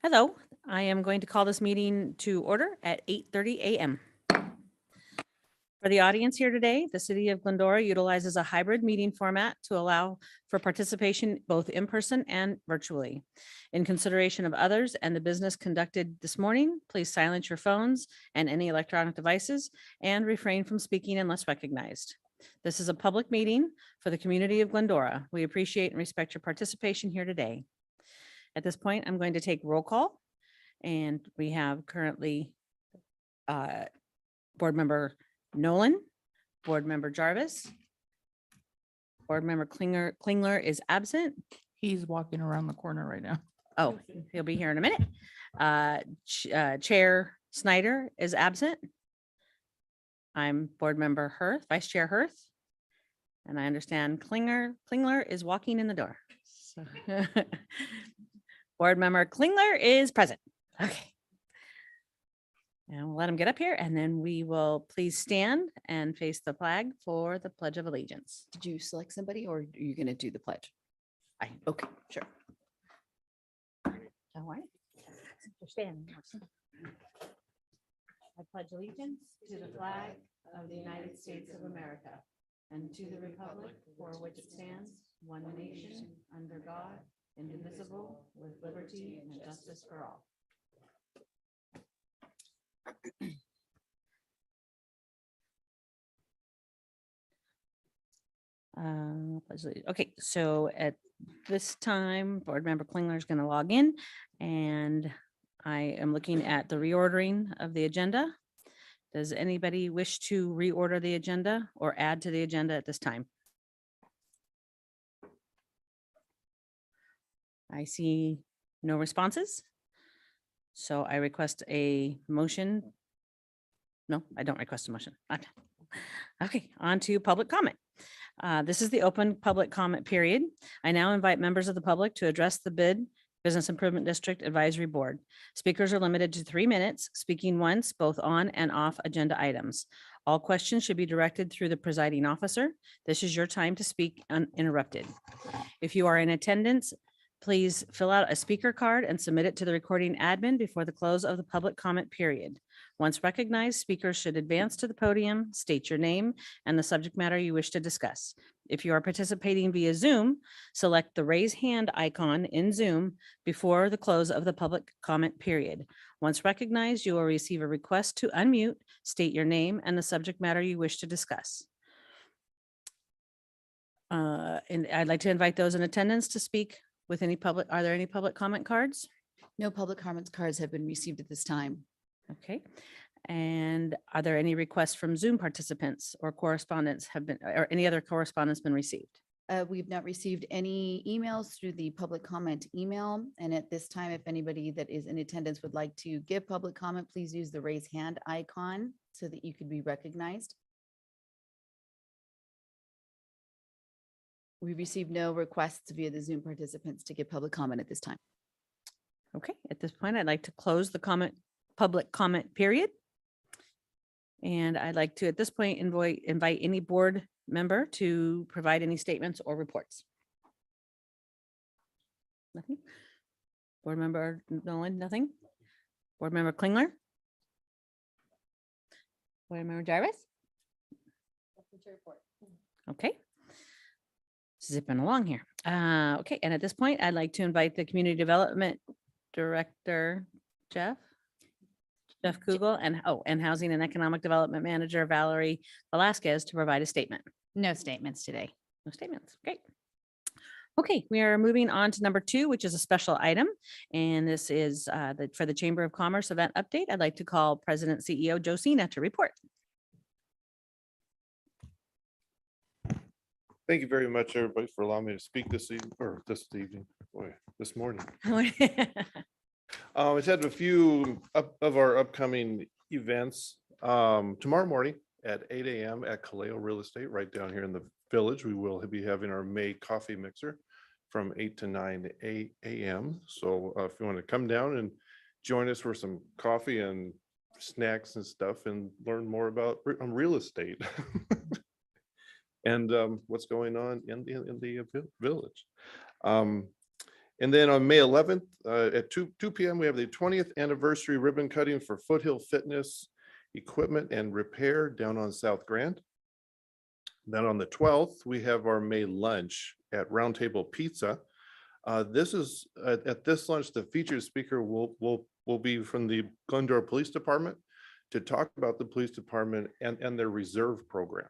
Hello, I am going to call this meeting to order at 8:30 a.m. For the audience here today, the City of Glendora utilizes a hybrid meeting format to allow for participation both in person and virtually. In consideration of others and the business conducted this morning, please silence your phones and any electronic devices and refrain from speaking unless recognized. This is a public meeting for the community of Glendora. We appreciate and respect your participation here today. At this point, I'm going to take roll call. And we have currently Board Member Nolan, Board Member Jarvis, Board Member Klingler is absent. He's walking around the corner right now. Oh, he'll be here in a minute. Chair Snyder is absent. I'm Board Member Hirth, Vice Chair Hirth. And I understand Klingler is walking in the door. So Board Member Klingler is present. Okay. And we'll let him get up here and then we will please stand and face the flag for the Pledge of Allegiance. Did you select somebody or are you going to do the pledge? Okay, sure. All right. Stand. I pledge allegiance to the flag of the United States of America and to the republic for which it stands, one nation, under God, indivisible, with liberty and justice for all. Okay, so at this time, Board Member Klingler is going to log in and I am looking at the reordering of the agenda. Does anybody wish to reorder the agenda or add to the agenda at this time? I see no responses. So I request a motion. No, I don't request a motion. Okay. Okay, on to public comment. This is the open public comment period. I now invite members of the public to address the BID Business Improvement District Advisory Board. Speakers are limited to 3 minutes, speaking once, both on and off agenda items. All questions should be directed through the presiding officer. This is your time to speak uninterrupted. If you are in attendance, please fill out a speaker card and submit it to the recording admin before the close of the public comment period. Once recognized, speakers should advance to the podium, state your name and the subject matter you wish to discuss. If you are participating via Zoom, select the raise hand icon in Zoom before the close of the public comment period. Once recognized, you will receive a request to unmute, state your name and the subject matter you wish to discuss. And I'd like to invite those in attendance to speak with any public. Are there any public comment cards? No public comments cards have been received at this time. Okay. And are there any requests from Zoom participants or correspondence have been, or any other correspondence been received? We've not received any emails through the public comment email. And at this time, if anybody that is in attendance would like to give public comment, please use the raise hand icon so that you could be recognized. We received no requests via the Zoom participants to give public comment at this time. Okay, at this point, I'd like to close the public comment period. And I'd like to, at this point, invite any board member to provide any statements or reports. Nothing? Board Member Nolan, nothing? Board Member Klingler? Board Member Jarvis? Okay. Zipping along here. Okay, and at this point, I'd like to invite the Community Development Director, Jeff Kugel, and Housing and Economic Development Manager, Valerie Velasquez, to provide a statement. No statements today. No statements. Great. Okay, we are moving on to number 2, which is a special item. And this is for the Chamber of Commerce event update. I'd like to call President CEO Josina to report. Thank you very much, everybody, for allowing me to speak this morning. It's had a few of our upcoming events. Tomorrow morning at 8 a.m. at Kaleo Real Estate, right down here in the village, we will be having our May coffee mixer from 8 to 9 a.m. So if you want to come down and join us for some coffee and snacks and stuff and learn more about real estate. And what's going on in the village. And then on May 11th, at 2 p.m., we have the 20th anniversary ribbon cutting for Foothill Fitness Equipment and Repair down on South Grand. Then on the 12th, we have our May lunch at Roundtable Pizza. This is at this lunch, the featured speaker will be from the Glendora Police Department to talk about the police department and their reserve program.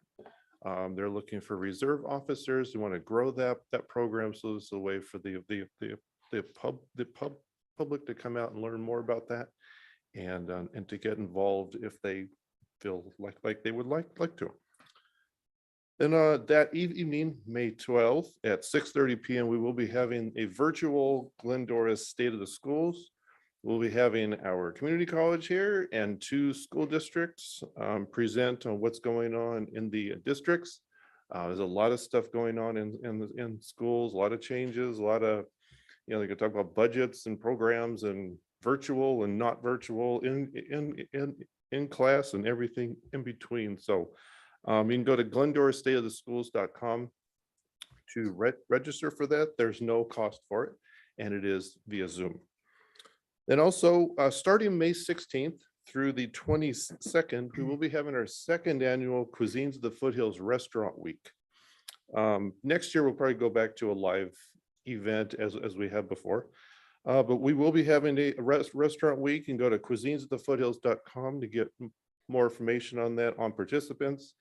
They're looking for reserve officers who want to grow that program. So this is a way for the public to come out and learn more about that, and to get involved if they feel like they would like to. Then that evening, May 12th at 6:30 p.m., we will be having a virtual Glendora State of the Schools. We'll be having our community college here and 2 school districts present on what's going on in the districts. There's a lot of stuff going on in schools, a lot of changes, a lot of, they can talk about budgets and programs and virtual and not virtual, in class and everything in between. So you can go to glendorastateoftheschools.com to register for that. There's no cost for it, and it is via Zoom. Then also, starting May 16th through the 22nd, we will be having our second annual Cuisines of the Foothills Restaurant Week. Next year, we'll probably go back to a live event as we have before. But we will be having a restaurant week, and go to cuisinesofthefoothills.com to get more information on that, on participants,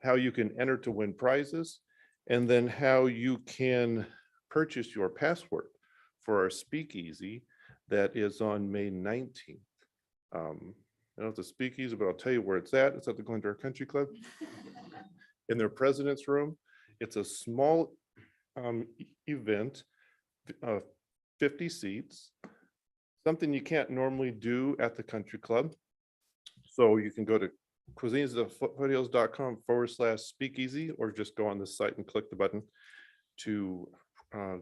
how you can enter to win prizes, and then how you can purchase your password for our speakeasy that is on May 19th. I don't know if the speakeasy, but I'll tell you where it's at. It's at the Glendora Country Club in their president's room. It's a small event, 50 seats, something you can't normally do at the country club. So you can go to cuisinesofthefoothills.com/speakeasy, or just go on the site and click the button to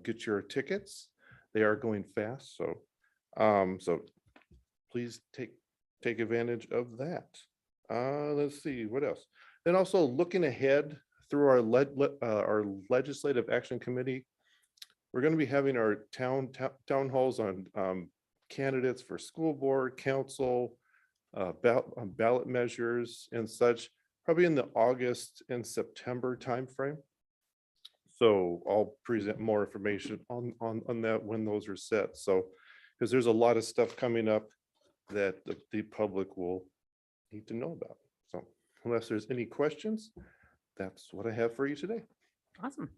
get your tickets. They are going fast, so please take advantage of that. Let's see what else. Then also, looking ahead through our legislative action committee, we're going to be having our town halls on candidates for school board, council, ballot measures and such, probably in the August and September timeframe. So I'll present more information on that when those are set. So, because there's a lot of stuff coming up that the public will need to know about. So unless there's any questions, that's what I have for you today. Awesome.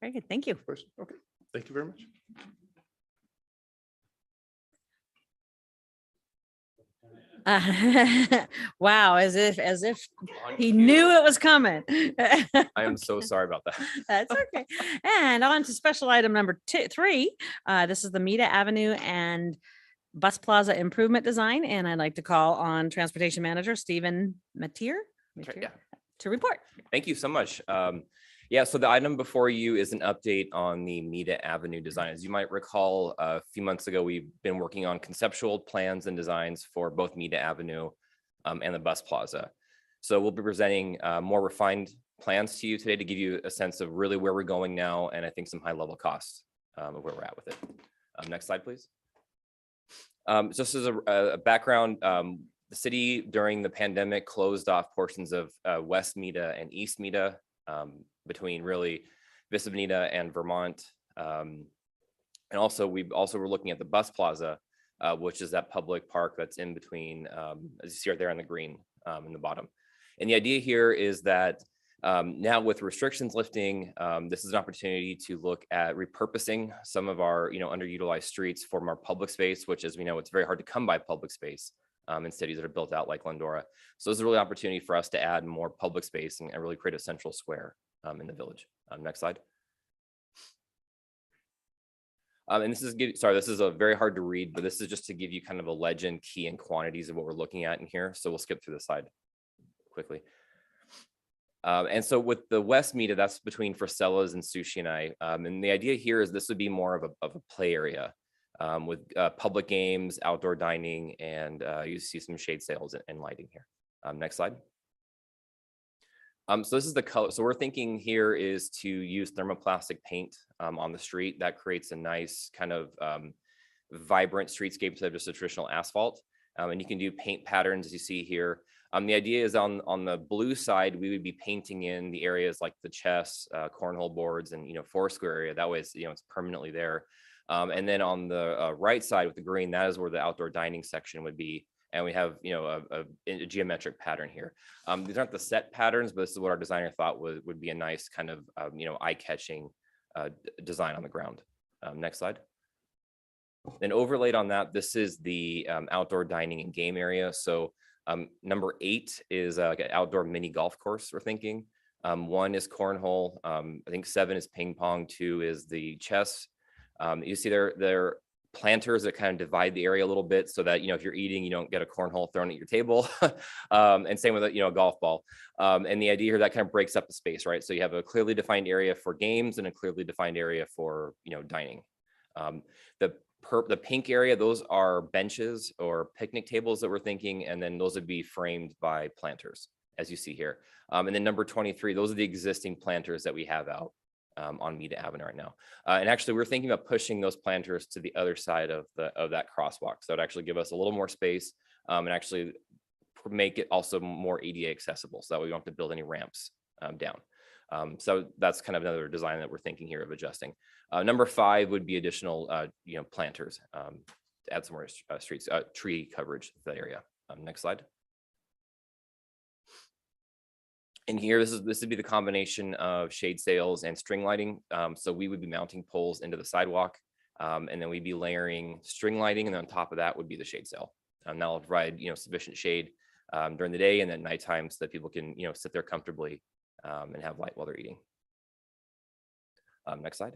Very good. Thank you. Okay, thank you very much. Wow, as if he knew it was coming. I am so sorry about that. That's okay. And on to special item number 3. This is the Mead Avenue and Bus Plaza Improvement Design, and I'd like to call on Transportation Manager Stephen Matier Yeah. to report. Thank you so much. Yeah, so the item before you is an update on the Mead Avenue design. As you might recall, a few months ago, we've been working on conceptual plans and designs for both Mead Avenue and the Bus Plaza. So we'll be presenting more refined plans to you today to give you a sense of really where we're going now, and I think some high level costs of where we're at with it. Next slide, please. Just as a background, the city during the pandemic closed off portions of West Meada and East Meada, between really Vista Bonita and Vermont. And also, we were looking at the Bus Plaza, which is that public park that's in between, as you see right there on the green in the bottom. And the idea here is that now with restrictions lifting, this is an opportunity to look at repurposing some of our underutilized streets for more public space, which, as we know, it's very hard to come by public space in cities that are built out like Glendora. So this is a really opportunity for us to add more public space and really create a central square in the village. Next slide. And this is a very hard to read, but this is just to give you kind of a legend, key, and quantities of what we're looking at in here. So we'll skip through the slide quickly. And so with the West Meada, that's between Frisella's and Sushi and I. And the idea here is this would be more of a play area with public games, outdoor dining, and you see some shade sails and lighting here. Next slide. So this is the color. So we're thinking here is to use thermoplastic paint on the street. That creates a nice kind of vibrant streetscape instead of just a traditional asphalt. And you can do paint patterns as you see here. The idea is on the blue side, we would be painting in the areas like the chess, cornhole boards, and Foursquare area. That way, it's permanently there. And then on the right side with the green, that is where the outdoor dining section would be. And we have a geometric pattern here. These aren't the set patterns, but this is what our designer thought would be a nice kind of eye-catching design on the ground. Next slide. Then overlaid on that, this is the outdoor dining and game area. So number 8 is like an outdoor mini golf course, we're thinking. 1 is cornhole. I think 7 is ping pong. 2 is the chess. You see there planters that kind of divide the area a little bit so that, if you're eating, you don't get a cornhole thrown at your table. And same with a golf ball. And the idea here, that kind of breaks up the space, right? So you have a clearly defined area for games and a clearly defined area for, dining. The pink area, those are benches or picnic tables that we're thinking, and then those would be framed by planters, as you see here. And then number 23, those are the existing planters that we have out on Mead Avenue right now. And actually, we're thinking about pushing those planters to the other side of that crosswalk. So it would actually give us a little more space and actually make it also more ADA accessible, so that we don't have to build any ramps down. So that's kind of another design that we're thinking here of adjusting. Number 5 would be additional, planters to add some more tree coverage to that area. Next slide. And here, this would be the combination of shade sails and string lighting. So we would be mounting poles into the sidewalk, and then we'd be layering string lighting, and then on top of that would be the shade sail. That'll provide sufficient shade during the day and at nighttime so that people can sit there comfortably and have light while they're eating. Next slide.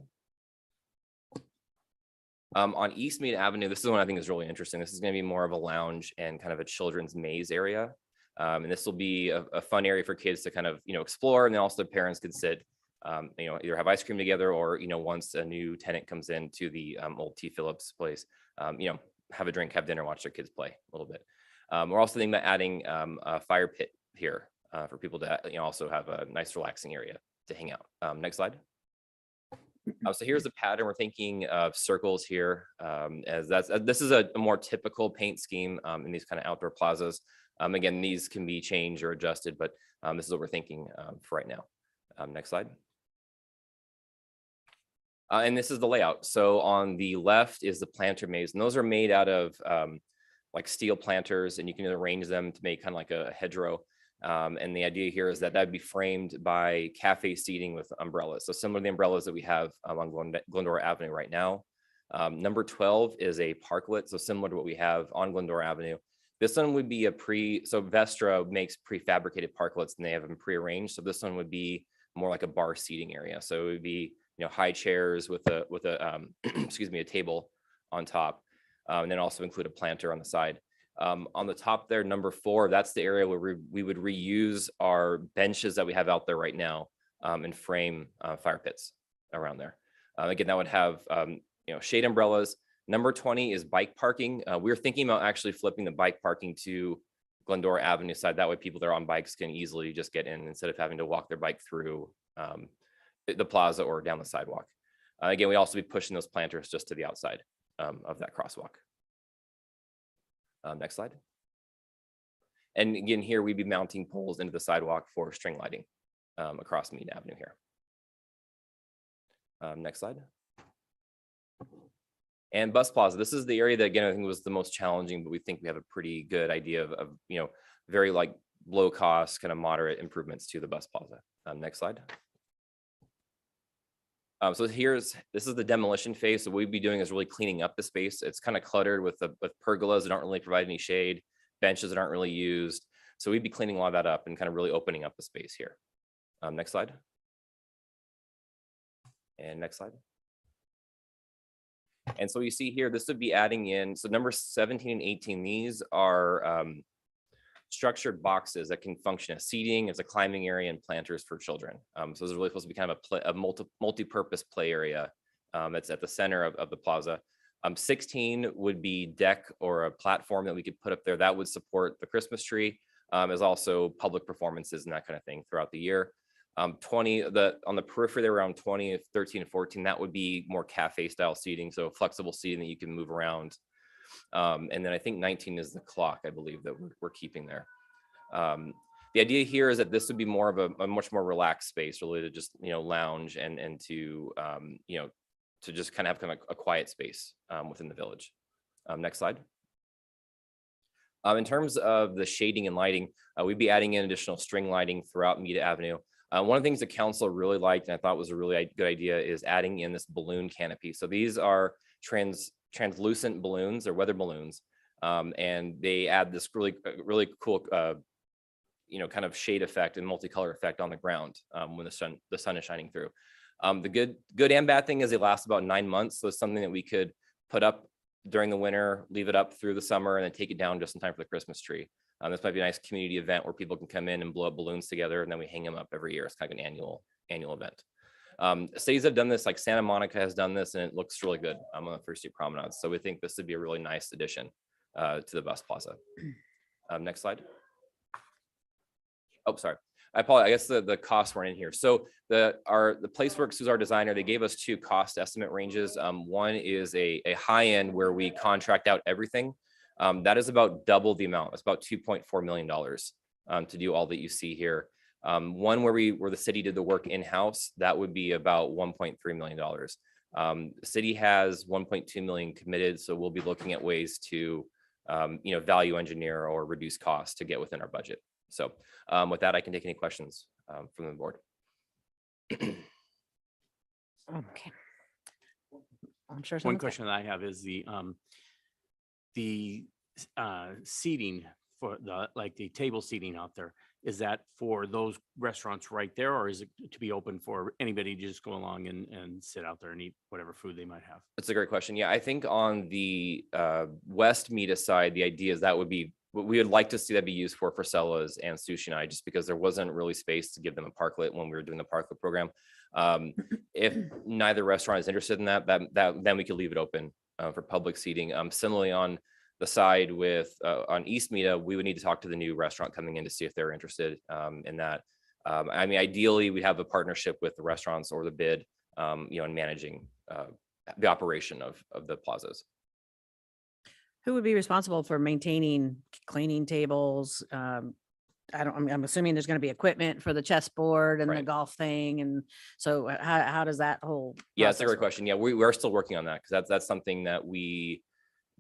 On East Mead Avenue, this is one I think is really interesting. This is going to be more of a lounge and kind of a children's maze area. And this will be a fun area for kids to kind of, explore. And then also parents can sit, either have ice cream together or, once a new tenant comes into the old T. Phillips place, have a drink, have dinner, watch their kids play a little bit. We're also thinking about adding a fire pit here for people to, also have a nice relaxing area to hang out. Next slide. So here's the pattern. We're thinking of circles here, as this is a more typical paint scheme in these kind of outdoor plazas. Again, these can be changed or adjusted, but this is what we're thinking for right now. Next slide. And this is the layout. So on the left is the planter maze, and those are made out of like steel planters, and you can arrange them to make kind of like a hedgerow. And the idea here is that would be framed by cafe seating with umbrellas. So similar to the umbrellas that we have on Glendora Avenue right now. Number 12 is a parklet. So similar to what we have on Glendora Avenue. This one would be so Vestra makes prefabricated parklets and they have them prearranged. So this one would be more like a bar seating area. So it would be, high chairs with a excuse me, a table on top. And then also include a planter on the side. On the top there, number 4, that's the area where we would reuse our benches that we have out there right now and frame fire pits around there. Again, that would have shade umbrellas. Number 20 is bike parking. We're thinking about actually flipping the bike parking to Glendora Avenue side. That way people that are on bikes can easily just get in instead of having to walk their bike through the plaza or down the sidewalk. Again, we also be pushing those planters just to the outside of that crosswalk. Next slide. And again, here we'd be mounting poles into the sidewalk for string lighting across Mead Avenue here. Next slide. And Bus Plaza. This is the area that, again, I think was the most challenging, but we think we have a pretty good idea of very like low cost, kind of moderate improvements to the Bus Plaza. Next slide. So this is the demolition phase. So what we'd be doing is really cleaning up the space. It's kind of cluttered with pergolas that don't really provide any shade, benches that aren't really used. So we'd be cleaning a lot of that up and kind of really opening up the space here. Next slide. And next slide. And so you see here, this would be adding in, so number 17 and 18, these are structured boxes that can function as seating, as a climbing area, and planters for children. So this is really supposed to be kind of a multi-purpose play area that's at the center of the plaza. 16 would be deck or a platform that we could put up there that would support the Christmas tree. as also public performances and that kind of thing throughout the year. 20, on the periphery, there around 20, 13, and 14, that would be more cafe style seating. So flexible seating that you can move around. And then I think 19 is the clock, I believe, that we're keeping there. The idea here is that this would be more of a much more relaxed space, really, to just, lounge and to, to just kind of have a quiet space within the village. Next slide. In terms of the shading and lighting, we'd be adding in additional string lighting throughout Mead Avenue. One of the things the council really liked, and I thought was a really good idea, is adding in this balloon canopy. So these are translucent balloons or weather balloons, and they add this really cool, kind of shade effect and multicolor effect on the ground when the sun is shining through. The good and bad thing is they last about 9 months, so it's something that we could put up during the winter, leave it up through the summer, and then take it down just in time for the Christmas tree. This might be a nice community event where people can come in and blow up balloons together, and then we hang them up every year. It's kind of an annual event. Cities have done this, like Santa Monica has done this, and it looks really good on the First Street Promenade. So we think this would be a really nice addition to the bus plaza. Next slide. Oh, sorry. I apologize. I guess the costs weren't in here. So the Placeworks, who's our designer, they gave us 2 cost estimate ranges. One is a high end where we contract out everything. That is about double the amount. It's about $2.4 million to do all that you see here. One where the city did the work in-house, that would be about $1.3 million. The city has 1.2 million committed, so we'll be looking at ways to value engineer or reduce costs to get within our budget. So with that, I can take any questions from the board. Okay. I'm sure. One someone's got- question that I have is the seating for the table seating out there. Is that for those restaurants right there, or is it to be open for anybody to just go along and sit out there and eat whatever food they might have? That's a great question. Yeah, I think on the West Mita side, the idea is that would be what we would like to see that be used for Sellas and Sushi and I, just because there wasn't really space to give them a parklet when we were doing the parklet program. If neither restaurant is interested in that, then we could leave it open for public seating. Similarly, on the side with on East Mita, we would need to talk to the new restaurant coming in to see if they're interested in that. I mean, ideally, we have a partnership with the restaurants or the bid, in managing the operation of the plazas. Who would be responsible for maintaining, cleaning tables? I'm assuming there's going to be equipment for the chessboard and the Right. golf thing. And so how does that whole? Yeah, it's a process great work? question. Yeah, we are still working on that because that's something that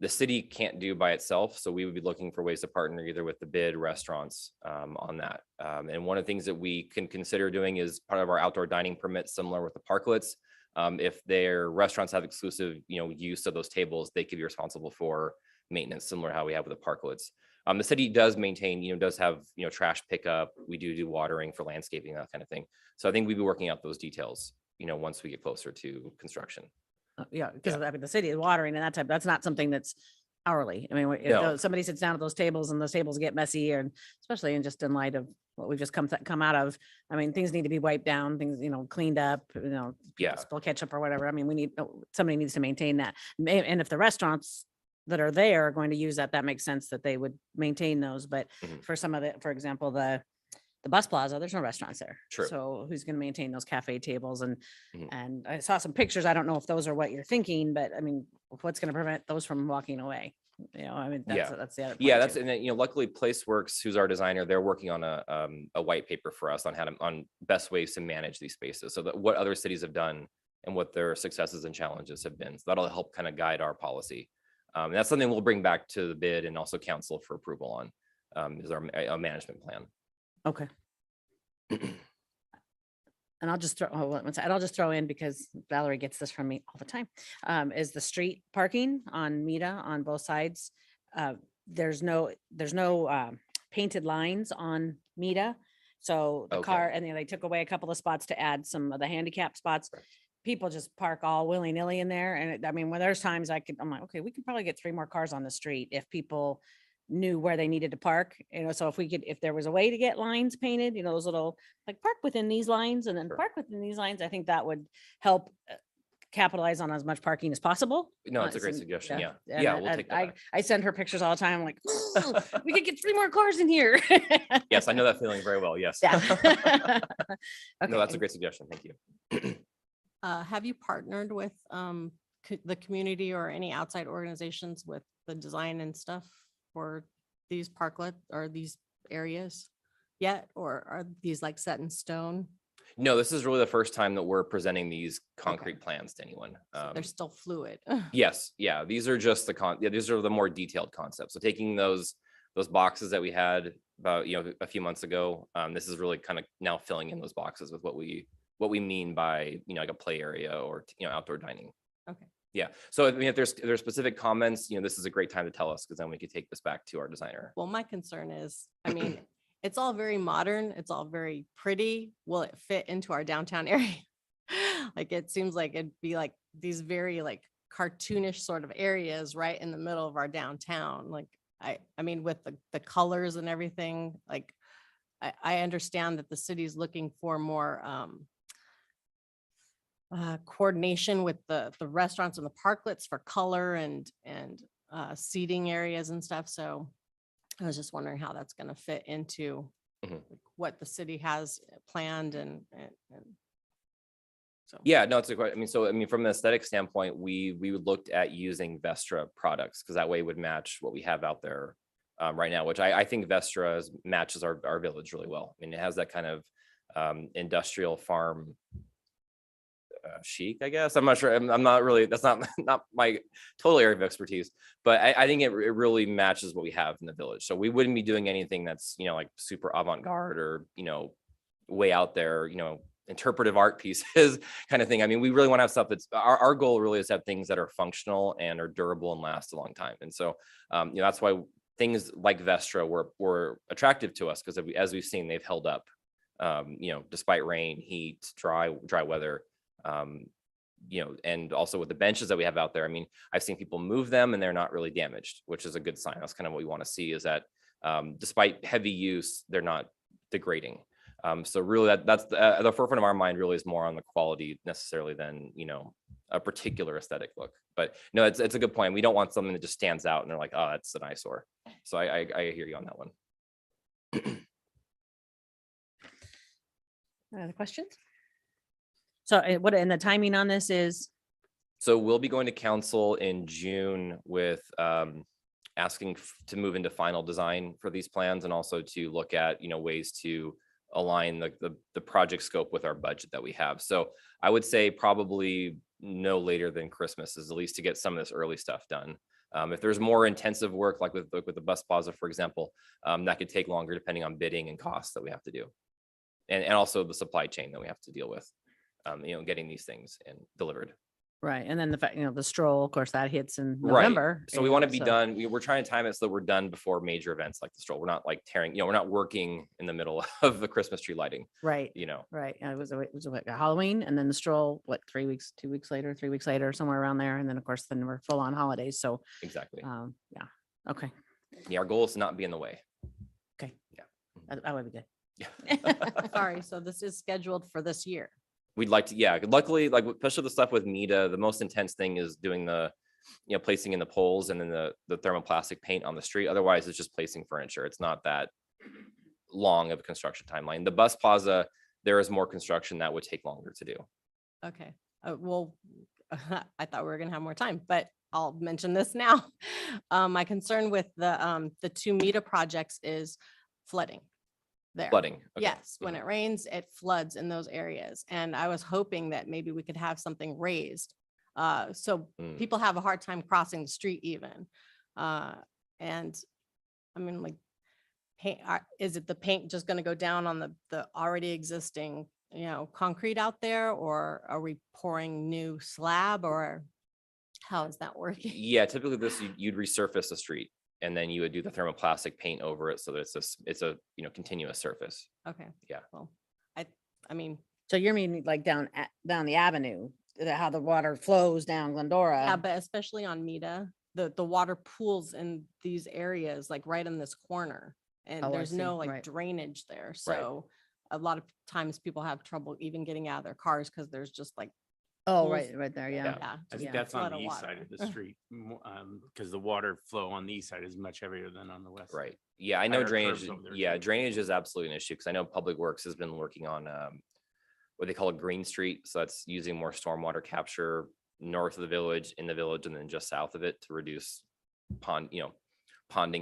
the city can't do by itself. So we would be looking for ways to partner either with the bid restaurants on that. And one of the things that we can consider doing is part of our outdoor dining permit, similar with the parklets. If their restaurants have exclusive, use of those tables, they could be responsible for maintenance, similar to how we have with the parklets. The city does maintain, does have, trash pickup. We do watering for landscaping, that kind of thing. So I think we'd be working out those details, once we get closer to construction. Yeah, because the city is watering and that type, that's not something that's hourly. I mean, if No. somebody sits down at those tables and those tables get messy, and especially in light of what we've just come out of, I mean, things need to be wiped down, things, cleaned up, people Yeah. spill ketchup or whatever. I mean, somebody needs to maintain that. And if the restaurants that are there are going to use that makes sense that they would maintain those. But Mhm. for some of it, for example, the bus plaza, there's no restaurants there. True. So who's going to maintain those cafe tables? And Mhm. and I saw some pictures. I don't know if those are what you're thinking, but I mean, what's going to prevent those from walking away? I mean, Yeah. that's the other. Yeah, point that's, and then, luckily Placeworks, who's our designer, they're working on a white paper for us on best ways to manage these spaces. So that what other cities have done and what their successes and challenges have been. So that'll help kind of guide our policy. And that's something we'll bring back to the bid and also council for approval on, is our management plan. Okay. And I'll just throw in, because Valerie gets this from me all the time, is the street parking on Mita on both sides. There's no painted lines on Mita. So the Okay. car, and then they took away a couple of spots to add some of the handicap spots. People just park all willy-nilly in there. And I mean, when there's times I'm like, okay, we could probably get 3 more cars on the street if people knew where they needed to park, so if there was a way to get lines painted, those little, like, park within these lines and then Sure. park within these lines, I think that would help capitalize on as much parking as possible. No, it's a great so, suggestion. Yeah. and Yeah, we'll take that back. I send her pictures all the time, like, "Ooh, we could get 3 more cars in here. Yes, I know that feeling very well. Yes. Yeah. No, that's a Okay. great suggestion. Thank you. Have you partnered with the community or any outside organizations with the design and stuff for these parklet or these areas yet? Or are these like set in stone? No, this is really the first time that we're presenting these concrete plans to anyone. So they're still fluid. Yes, yeah, these are just these are the more detailed concepts. So taking those boxes that we had about, a few months ago, this is really kind of now filling in those boxes with what we mean by, like a play area or, outdoor dining. Okay. Yeah. So I mean, if there's specific comments, this is a great time to tell us, because then we could take this back to our designer. Well, my concern is, I mean, it's all very modern. It's all very pretty. Will it fit into our downtown area? Like, it seems like it'd be like these very like cartoonish sort of areas right in the middle of our downtown. Like, I mean, with the colors and everything, like, I understand that the city's looking for more coordination with the restaurants and the parklets for color and seating areas and stuff. So I was just wondering how that's going to fit into Mhm. what the city has planned and so. Yeah, no, it's a great. I mean, from an aesthetic standpoint, we looked at using Vestra products, because that way it would match what we have out there right now, which I think Vestra matches our village really well. I mean, it has that kind of industrial farm chic, I guess. I'm not sure. I'm not really, that's not my total area of expertise, but I think it really matches what we have in the village. So we wouldn't be doing anything that's, like super avant-garde or, way out there, interpretive art pieces kind of thing. I mean, we really want to have stuff that's our goal really is to have things that are functional and are durable and last a long time. And so, that's why things like Vestra were attractive to us, because as we've seen, they've held up, despite rain, heat, dry weather. And also with the benches that we have out there, I mean, I've seen people move them and they're not really damaged, which is a good sign. That's kind of what we want to see, is that despite heavy use, they're not degrading. So really that's the forefront of our mind really is more on the quality necessarily than, a particular aesthetic look. But no, it's a good point. We don't want something that just stands out and they're like, oh, that's an eyesore. So I hear you on that one. Other questions? So and the timing on this is? So we'll be going to council in June with asking to move into final design for these plans, and also to look at, ways to align the project scope with our budget that we have. So I would say probably no later than Christmas is at least to get some of this early stuff done. If there's more intensive work, like with the bus plaza, for example, that could take longer depending on bidding and costs that we have to do. And also the supply chain that we have to deal with, getting these things and delivered. Right. And then the fact, the stroll, of course, that hits in Right. November. So we want to be done. We're trying to time it so that we're done before major events like the stroll. We're not like tearing, we're not working in the middle of the Christmas tree lighting, Right. Right. And it was like a Halloween, and then the stroll, 3 weeks later, somewhere around there. And then, of course, then we're full on holidays. So, Exactly. yeah. Okay. Yeah. Our goal is to not be in the way. Okay. Yeah. That would be good. Yeah. Sorry, so this is scheduled for this year. We'd like to, yeah, luckily, like especially the stuff with Mead, the most intense thing is doing the, placing in the poles and then the thermoplastic paint on the street. Otherwise, it's just placing furniture. It's not that long of a construction timeline. The bus plaza, there is more construction that would take longer to do. Okay, well, I thought we were gonna have more time, but I'll mention this now. My concern with the 2 MEDA projects is flooding there. Flooding. Okay. Yes, when it rains, it floods in those areas. And I was hoping that maybe we could have something raised. So Mm. people have a hard time crossing the street even. And I mean, like, paint, is it the paint just gonna go down on the already existing, concrete out there? Or are we pouring new slab, or how is that working? Yeah, typically you'd resurface the street, and then you would do the thermoplastic paint over it so that it's a continuous surface. Okay. Yeah. Well, I mean, So you're meaning like down the avenue, how the water flows down Glendora. yeah, but especially on Meta, the water pools in these areas, like right in this corner. And Oh, I there's no see. like Right. drainage there. So a lot of times people have trouble even getting out of their cars because there's just like Oh, pools. right there, yeah. Yeah. I think Yeah. that's a lot on the of east side water. of the street, because the water flow on the east side is much heavier than on the west. side. Right. Yeah, I know Higher drainage. curbs over there, Yeah, too. drainage is absolutely an issue because I know Public Works has been working on what they call a green street. So that's using more stormwater capture north of the village, in the village, and then just south of it to reduce ponding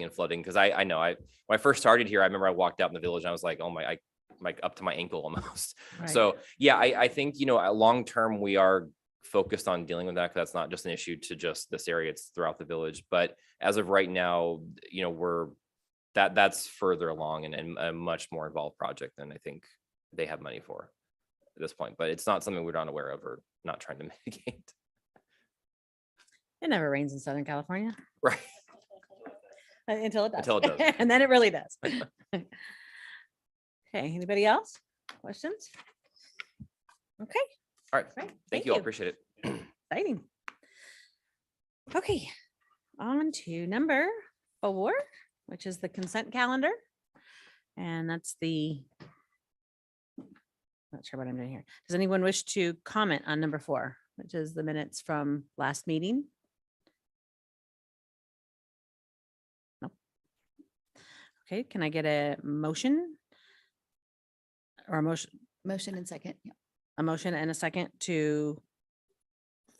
and flooding. Because I know when I first started here, I remember I walked out in the village and I was like, oh my, like up to my ankle almost. Right. So yeah, I think, long term, we are focused on dealing with that, because that's not just an issue to just this area, it's throughout the village. But as of right now, that's further along and a much more involved project than I think they have money for at this point. But it's not something we're not aware of or not trying to mitigate. It never rains in Southern California Right. until it does. Until it does. And then it really does. Okay, anybody else? Questions? Okay, All right. great. Thank you all. Appreciate it. Exciting. Okay, on to number 4, which is the consent calendar. And that's not sure what I'm doing here. Does anyone wish to comment on number 4, which is the minutes from last meeting? No. Okay, can I get a motion? Or a motion, Motion and second. Yeah. a motion and a second to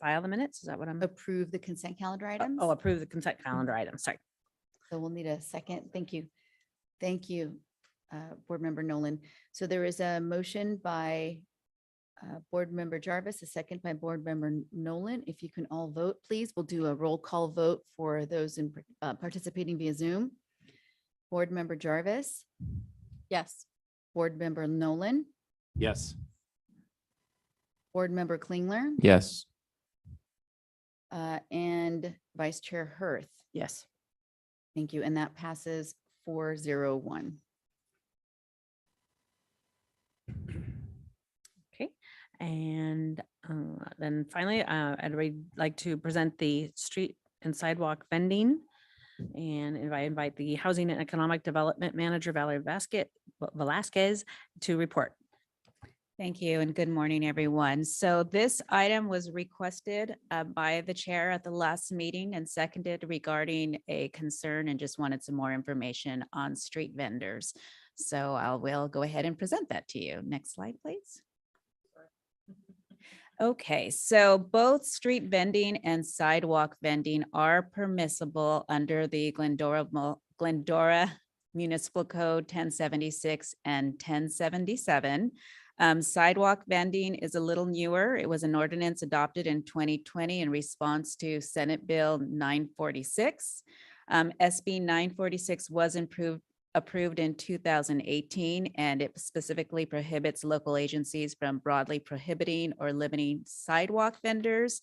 file the minutes? Is that what I'm? Approve the consent calendar items. Oh, approve the consent calendar items. Sorry. So we'll need a second. Thank you. Thank you, Board Member Nolan. So there is a motion by Board Member Jarvis, a second by Board Member Nolan. If you can all vote, please. We'll do a roll call vote for those in participating via Zoom. Board Member Jarvis, Yes. Board Member Nolan, Yes. Board Member Klingler, Yes. and Vice Chair Hirth. Yes. Thank you. And that passes 401. Okay, and then finally, I'd like to present the street and sidewalk vending. And if I invite the Housing and Economic Development Manager, Valerie Velasquez, to report. Thank you and good morning, everyone. So this item was requested by the chair at the last meeting and seconded regarding a concern and just wanted some more information on street vendors. So I will go ahead and present that to you. Next slide, please. Okay, so both street vending and sidewalk vending are permissible under the Glendora Municipal Code 1076 and 1077. Sidewalk vending is a little newer. It was an ordinance adopted in 2020 in response to Senate Bill 946. SB 946 was approved in 2018, and it specifically prohibits local agencies from broadly prohibiting or limiting sidewalk vendors.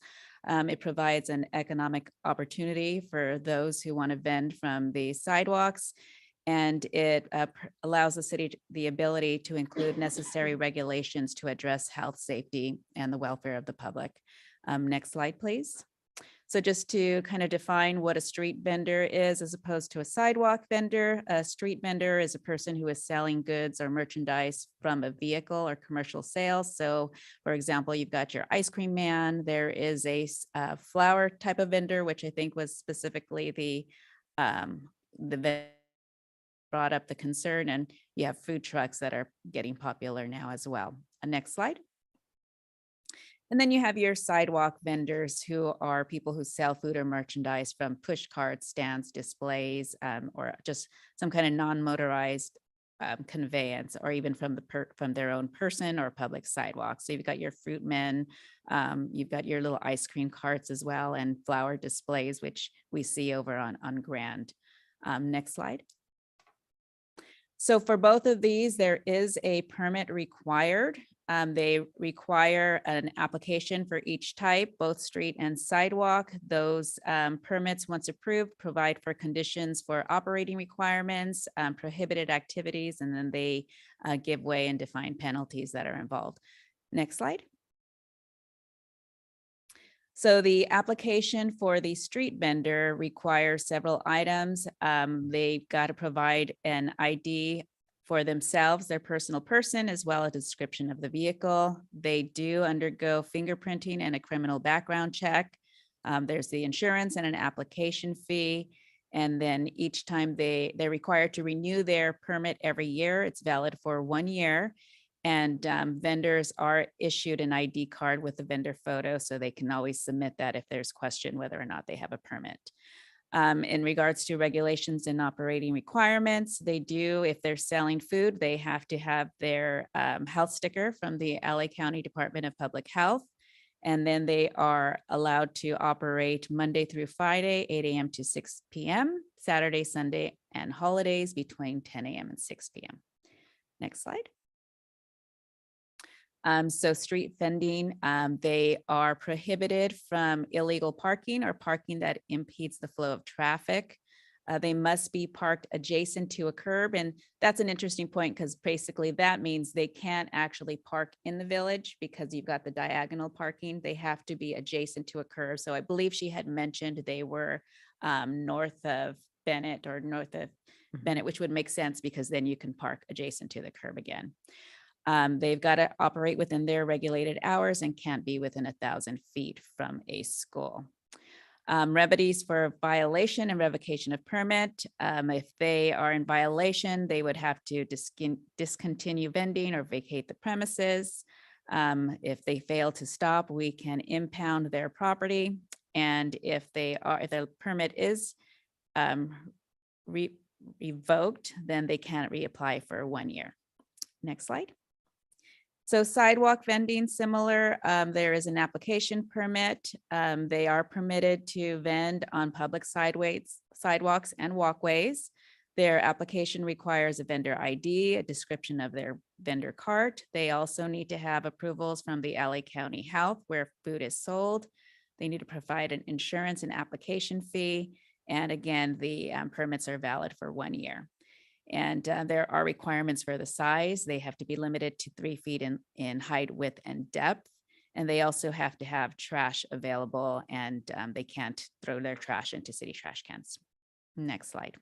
It provides an economic opportunity for those who want to vend from the sidewalks. And it allows the city the ability to include necessary regulations to address health, safety, and the welfare of the public. Next slide, please. So just to kind of define what a street vendor is as opposed to a sidewalk vendor, a street vendor is a person who is selling goods or merchandise from a vehicle or commercial sales. So for example, you've got your ice cream man, there is a flower type of vendor, which I think was specifically the brought up the concern, and you have food trucks that are getting popular now as well. Next slide. And then you have your sidewalk vendors, who are people who sell food or merchandise from push carts, stands, displays, or just some kind of non-motorized conveyance, or even from their own person or public sidewalk. So you've got your fruit men, you've got your little ice cream carts as well, and flower displays, which we see over on Grand. Next slide. So for both of these, there is a permit required. They require an application for each type, both street and sidewalk. Those permits, once approved, provide for conditions for operating requirements, prohibited activities, and then they give way and define penalties that are involved. Next slide. So the application for the street vendor requires several items. They've got to provide an ID for themselves, their personal person, as well as a description of the vehicle. They do undergo fingerprinting and a criminal background check. There's the insurance and an application fee. And then each time they're required to renew their permit every year. It's valid for 1 year. And vendors are issued an ID card with a vendor photo, so they can always submit that if there's question whether or not they have a permit. In regards to regulations and operating requirements, they do, if they're selling food, they have to have their health sticker from the LA County Department of Public Health. And then they are allowed to operate Monday through Friday, 8 a.m. to 6 p.m., Saturday, Sunday, and holidays between 10 a.m. and 6 p.m. Next slide. So street vending, they are prohibited from illegal parking or parking that impedes the flow of traffic. They must be parked adjacent to a curb. And that's an interesting point because basically that means they can't actually park in the village because you've got the diagonal parking. They have to be adjacent to a curb. So I believe she had mentioned they were north of Bennett or north of Bennett, which would make sense because then you can park adjacent to the curb again. They've got to operate within their regulated hours and can't be within 1,000 feet from a school. Remedies for violation and revocation of permit. If they are in violation, they would have to discontinue vending or vacate the premises. If they fail to stop, we can impound their property. And if their permit is revoked, then they can't reapply for 1 year. Next slide. So sidewalk vending, similar, there is an application permit. They are permitted to vend on public sidewalks and walkways. Their application requires a vendor ID, a description of their vendor cart. They also need to have approvals from the LA County Health where food is sold. They need to provide an insurance and application fee. And again, the permits are valid for 1 year. And there are requirements for the size. They have to be limited to 3 feet in height, width, and depth. And they also have to have trash available, and they can't throw their trash into city trash cans. Next slide.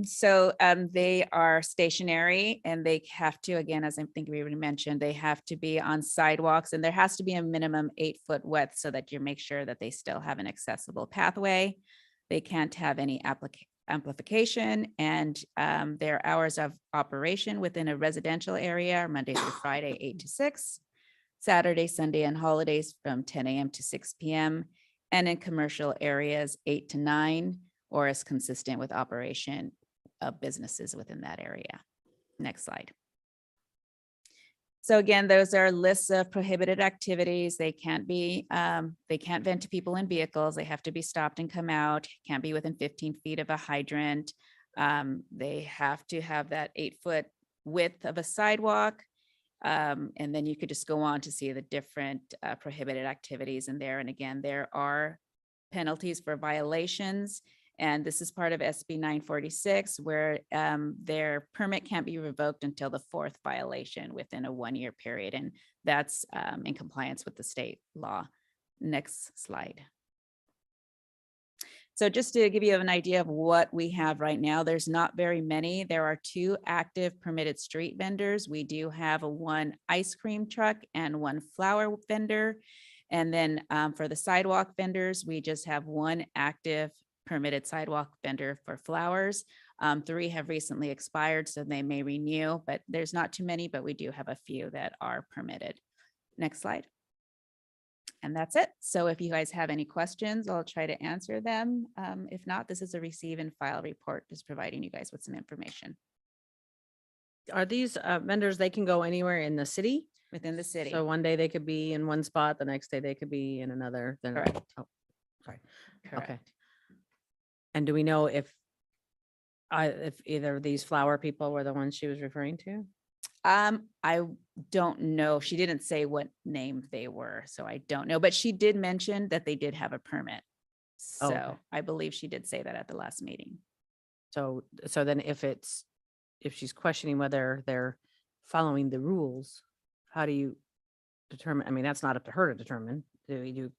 So they are stationary and they have to, again, as I think we already mentioned, they have to be on sidewalks, and there has to be a minimum 8-foot width so that you make sure that they still have an accessible pathway. They can't have any amplification, and their hours of operation within a residential area are Monday through Friday, 8 to 6, Saturday, Sunday, and holidays from 10 a.m. to 6 p.m. And in commercial areas, 8 to 9, or is consistent with operation of businesses within that area. Next slide. So again, those are lists of prohibited activities. They can't vent to people in vehicles. They have to be stopped and come out, can't be within 15 feet of a hydrant. They have to have that 8-foot width of a sidewalk. And then you could just go on to see the different prohibited activities in there. And again, there are penalties for violations. And this is part of SB 946, where their permit can't be revoked until the 4th violation within a 1-year period. And that's in compliance with the state law. Next slide. So just to give you an idea of what we have right now, there's not very many. There are 2 active permitted street vendors. We do have one ice cream truck and 1 flower vendor. And then for the sidewalk vendors, we just have 1 active permitted sidewalk vendor for flowers. 3 have recently expired, so they may renew, but there's not too many, but we do have a few that are permitted. Next slide. And that's it. So if you guys have any questions, I'll try to answer them. If not, this is a receive and file report, just providing you guys with some information Are these vendors, they can go anywhere in the city? within the city. So one day they could be in one spot, the next day they could be in another. Then Correct. Oh, sorry. Okay. Correct. And do we know if either of these flower people were the ones she was referring to? I don't know. She didn't say what name they were, so I don't know, but she did mention that they did have a permit. Oh, So okay. I believe she did say that at the last meeting. So then if she's questioning whether they're following the rules, how do you determine? I mean, that's not up to her to determine. Do we do?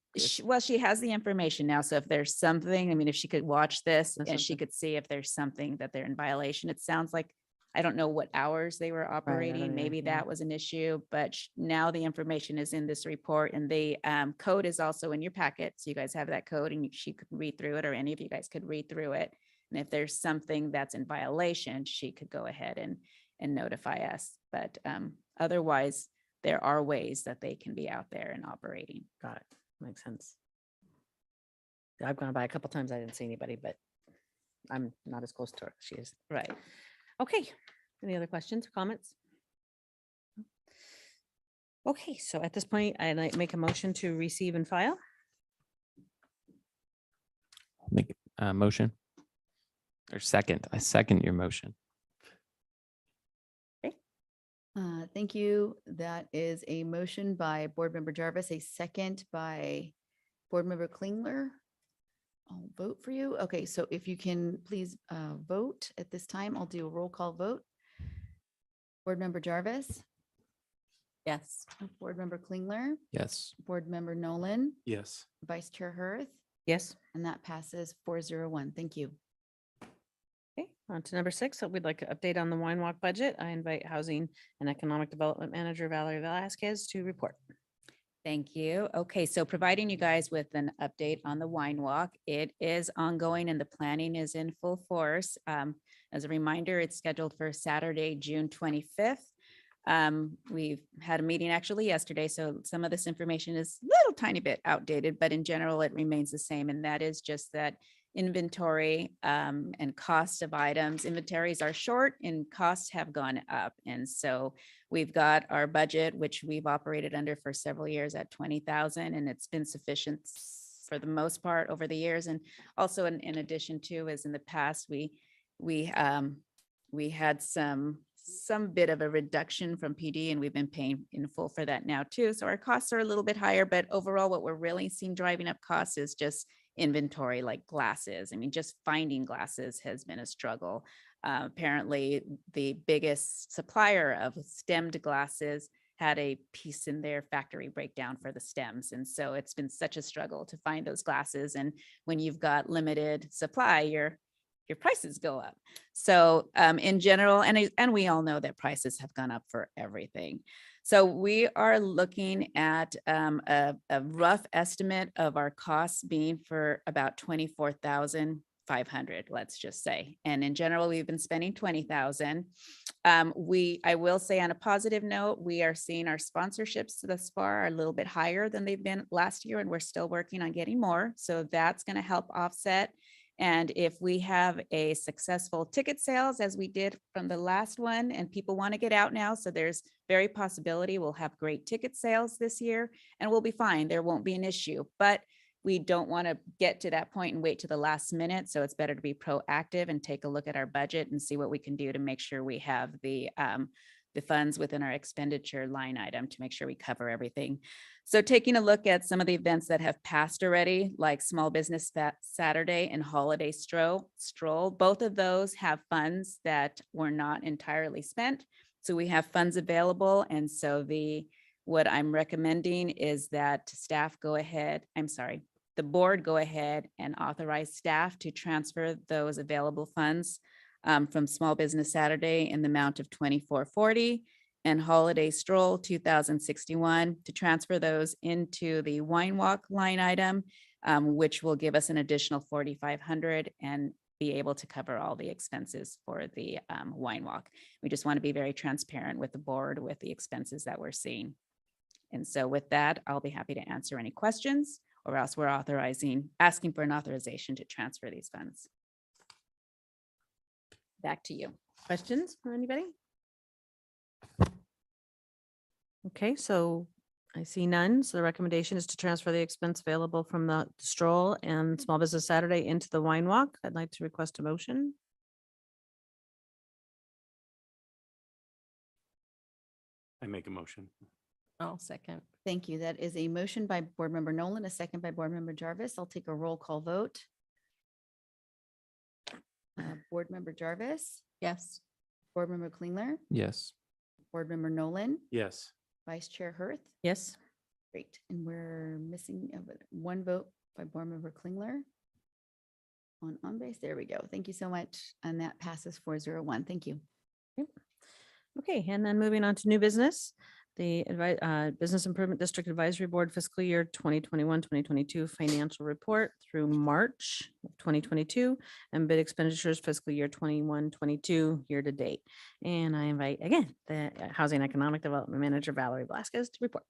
Well, she has the information now. So if there's something, I mean, if she could watch this That's and she something. could see if there's something that they're in violation, it sounds like, I don't know what hours they were operating. either, Maybe yeah. that was an issue, but now the information is in this report and the code is also in your packet. So you guys have that code and she could read through it, or any of you guys could read through it. And if there's something that's in violation, she could go ahead and notify us. But otherwise, there are ways that they can be out there and operating. Got it. Makes sense. I've gone by a couple times. I didn't see anybody, but I'm not as close to her as she is. Right. Okay. Any other questions or comments? Okay, so at this point, I'd like to make a motion to receive and file. Make a motion. Or second, I second your motion. Thank you. That is a motion by Board Member Jarvis, a second by Board Member Klingler. I'll vote for you. Okay, so if you can please vote at this time, I'll do a roll call vote. Board Member Jarvis, Yes. Board Member Klingler, Yes. Board Member Nolan, Yes. Vice Chair Hirth, Yes. and that passes 401. Thank you. Okay, on to number 6. So we'd like an update on the Wine Walk budget. I invite Housing and Economic Development Manager Valerie Velasquez to report. Thank you. Okay, so providing you guys with an update on the wine walk, it is ongoing and the planning is in full force. As a reminder, it's scheduled for Saturday, June 25th. We've had a meeting actually yesterday, so some of this information is a little tiny bit outdated, but in general, it remains the same. And that is just that inventory and cost of items. Inventories are short and costs have gone up. And so we've got our budget, which we've operated under for several years at 20,000, and it's been sufficient for the most part over the years. And also in addition to, as in the past, we had some bit of a reduction from PD, and we've been paying in full for that now too. So our costs are a little bit higher, but overall, what we're really seeing driving up costs is just inventory, like glasses. I mean, just finding glasses has been a struggle. Apparently, the biggest supplier of stemmed glasses had a piece in their factory breakdown for the stems. And so it's been such a struggle to find those glasses. And when you've got limited supply, your prices go up. So in general, and we all know that prices have gone up for everything. So we are looking at a rough estimate of our costs being for about 24,500, let's just say. And in general, we've been spending 20,000. I will say on a positive note, we are seeing our sponsorships thus far are a little bit higher than they've been last year, and we're still working on getting more. So that's going to help offset. And if we have a successful ticket sales as we did from the last one, and people want to get out now, so there's very possibility we'll have great ticket sales this year and we'll be fine. There won't be an issue, but we don't want to get to that point and wait to the last minute. So it's better to be proactive and take a look at our budget and see what we can do to make sure we have the funds within our expenditure line item to make sure we cover everything. So taking a look at some of the events that have passed already, like Small Business Saturday and Holiday Stroll, both of those have funds that were not entirely spent. So we have funds available. And so what I'm recommending is that the board go ahead and authorize staff to transfer those available funds from Small Business Saturday in the amount of $2440 and Holiday Stroll 2,061 to transfer those into the Wine Walk line item, which will give us an additional 4,500 and be able to cover all the expenses for the Wine Walk. We just want to be very transparent with the board with the expenses that we're seeing. And so with that, I'll be happy to answer any questions, or else we're asking for an authorization to transfer these funds. Back to you. Questions from anybody? Okay, so I see none. So the recommendation is to transfer the expense available from the stroll and Small Business Saturday into the Wine Walk. I'd like to request a motion. I make a motion. I'll second. Thank you. That is a motion by Board Member Nolan, a second by Board Member Jarvis. I'll take a roll call vote. Board Member Jarvis, Yes. Board Member Klingler, Yes. Board Member Nolan, Yes. Vice Chair Hirth, Yes. Great. And we're missing one vote by Board Member Klingler on base. There we go. Thank you so much. And that passes 401. Thank you. Okay, and then moving on to new business, the Business Improvement District Advisory Board fiscal year 2021-2022 financial report through March of 2022 and bid expenditures fiscal year 21-22 year to date. And I invite again, the Housing Economic Development Manager Valerie Velasquez to report.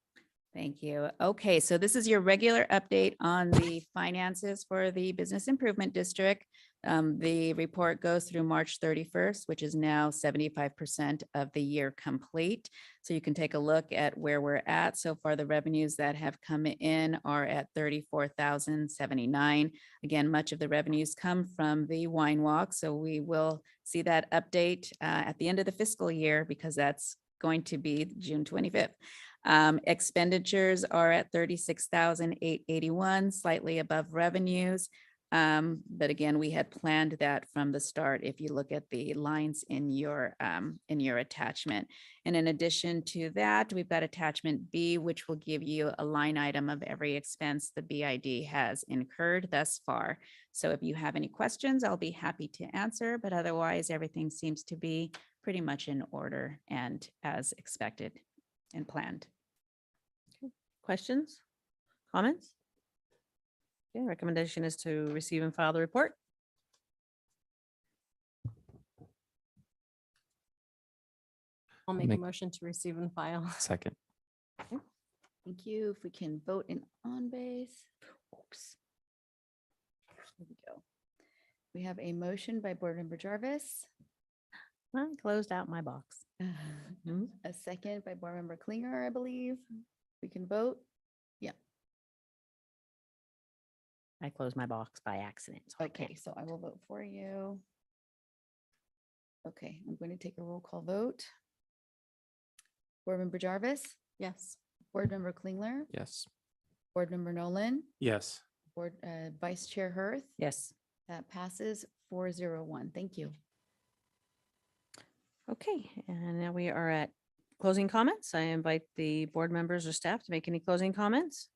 Thank you. Okay, so this is your regular update on the finances for the Business Improvement District. The report goes through March 31st, which is now 75% of the year complete. So you can take a look at where we're at. So far, the revenues that have come in are at 34,079. Again, much of the revenues come from the wine walk. So we will see that update at the end of the fiscal year because that's going to be June 25th. Expenditures are at 36,881, slightly above revenues. But again, we had planned that from the start, if you look at the lines in your attachment. And in addition to that, we've got attachment B, which will give you a line item of every expense the BID has incurred thus far. So if you have any questions, I'll be happy to answer, but otherwise everything seems to be pretty much in order and as expected and planned. Questions, comments? Okay, recommendation is to receive and file the report. I'll make a Make- motion to receive and file. Second. Thank you. If we can vote in on base. Oops. There we go. We have a motion by Board Member Jarvis, I closed out my box. Mhm. a second by Board Member Klinger, I believe. We can vote. I closed my box by accident. So I Okay, can't so I vote. will vote for you. Okay, I'm going to take a roll call vote. Board Member Jarvis, Yes. Board Member Klingler, Yes. Board Member Nolan, Yes. Vice Chair Hirth. Yes. That passes 401. Thank you. Okay, and now we are at closing comments. I invite the board members or staff to make any closing comments.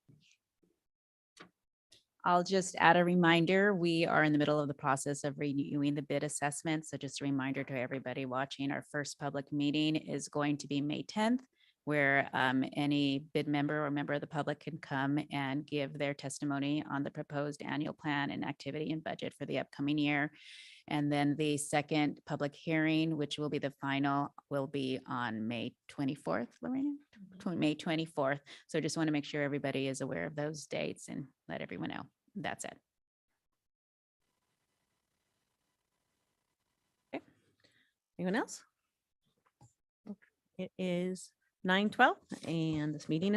I'll just add a reminder, we are in the middle of the process of renewing the bid assessment. So just a reminder to everybody watching, our first public meeting is going to be May 10th, where any bid member or member of the public can come and give their testimony on the proposed annual plan and activity and budget for the upcoming year. And then the second public hearing, which will be the final, will be on May 24th, Lorena? May 24th. So just want to make sure everybody is aware of those dates and let everyone know. That's it. Anyone else? It is 9:12 and this meeting is